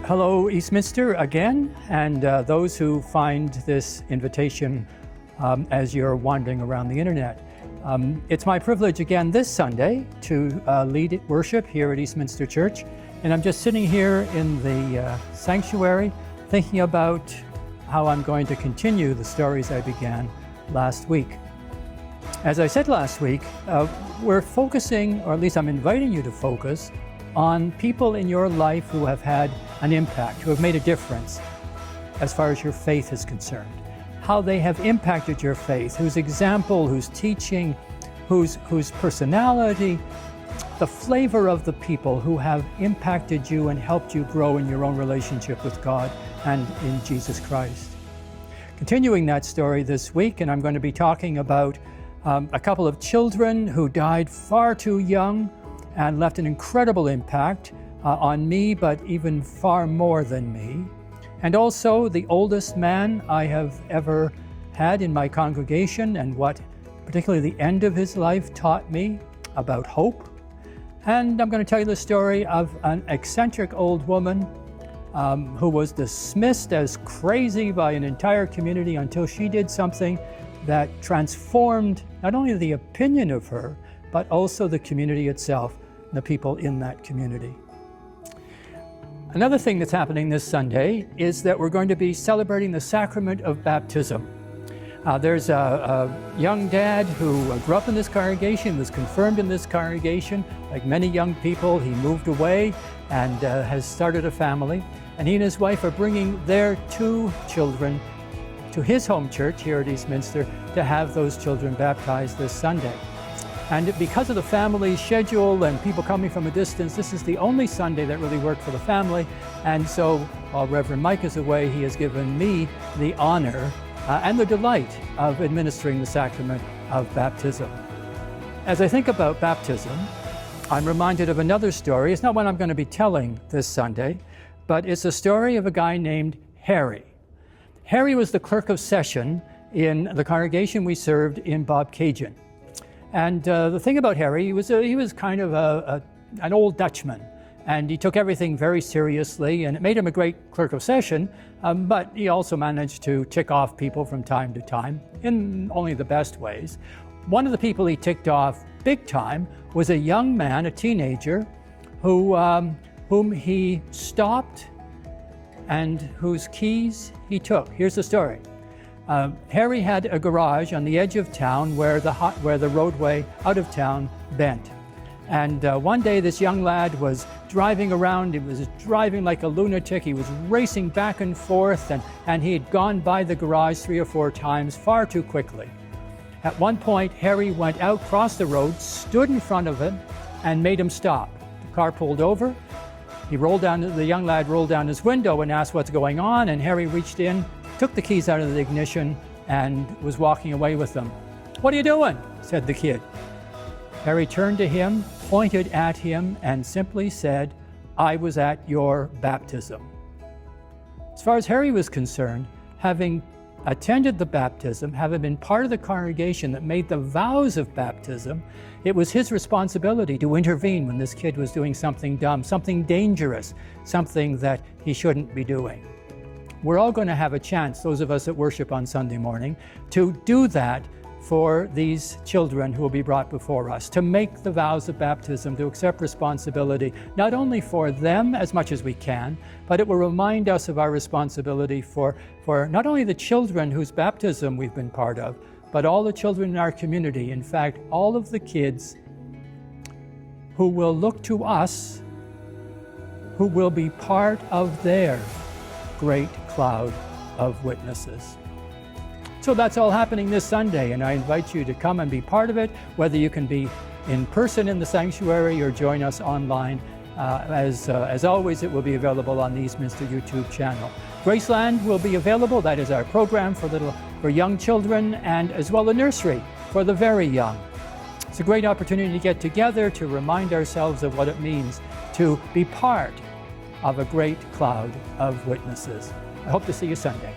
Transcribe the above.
Hello, Eastminster again, and those who find this invitation as you're wandering around the internet. It's my privilege again this Sunday to lead worship here at Eastminster Church, and I'm just sitting here in the sanctuary thinking about how I'm going to continue the stories I began last week. As I said last week, we're focusing, or at least I'm inviting you to focus, on people in your life who have had an impact, who have made a difference as far as your faith is concerned. How they have impacted your faith, whose example, whose teaching, whose personality, the flavor of the people who have impacted you and helped you grow in your own relationship with God and in Jesus Christ. Continuing that story this week, and I'm going to be talking about a couple of children who died far too young and left an incredible impact on me, but even far more than me. And also the oldest man I have ever had in my congregation, and what particularly the end of his life taught me about hope. And I'm going to tell you the story of an eccentric old woman who was dismissed as crazy by an entire community until she did something that transformed not only the opinion of her, but also the community itself, the people in that community. Another thing that's happening this Sunday is that we're going to be celebrating the sacrament of baptism. There's a young dad who grew up in this congregation, was confirmed in this congregation. Like many young people, he moved away and has started a family. And he and his wife are bringing their 2 children to his home church here at Eastminster to have those children baptized this Sunday. And because of the family schedule and people coming from a distance, this is the only Sunday that really worked for the family. And so while Reverend Mike is away, he has given me the honor and the delight of administering the sacrament of baptism. As I think about baptism, I'm reminded of another story. It's not one I'm going to be telling this Sunday, but it's a story of a guy named Harry. Harry was the clerk of session in the congregation we served in Bobcaygeon. And the thing about Harry, he was kind of an old Dutchman, and he took everything very seriously, and it made him a great clerk of session, but he also managed to tick off people from time to time in only the best ways. One of the people he ticked off big time was a young man, a teenager, whom he stopped and whose keys he took. Here's the story. Harry had a garage on the edge of town where the roadway out of town bent. And one day this young lad was driving around. He was driving like a lunatic. He was racing back and forth, and he had gone by the garage 3 or 4 times far too quickly. At one point, Harry went out, crossed the road, stood in front of him, and made him stop. The car pulled over. The young lad rolled down his window and asked what's going on, and Harry reached in, took the keys out of the ignition, and was walking away with them. "What are you doing?" said the kid. Harry turned to him, pointed at him, and simply said, "I was at your baptism." As far as Harry was concerned, having attended the baptism, having been part of the congregation that made the vows of baptism, it was his responsibility to intervene when this kid was doing something dumb, something dangerous, something that he shouldn't be doing. We're all going to have a chance, those of us that worship on Sunday morning, to do that for these children who will be brought before us, to make the vows of baptism, to accept responsibility, not only for them as much as we can, but it will remind us of our responsibility for not only the children whose baptism we've been part of, but all the children in our community. In fact, all of the kids who will look to us, who will be part of their great cloud of witnesses. So that's all happening this Sunday, and I invite you to come and be part of it, whether you can be in person in the sanctuary or join us online. As always, it will be available on the Eastminster YouTube channel. Graceland will be available. That is our program for young children, and as well a nursery for the very young. It's a great opportunity to get together, to remind ourselves of what it means to be part of a great cloud of witnesses. I hope to see you Sunday.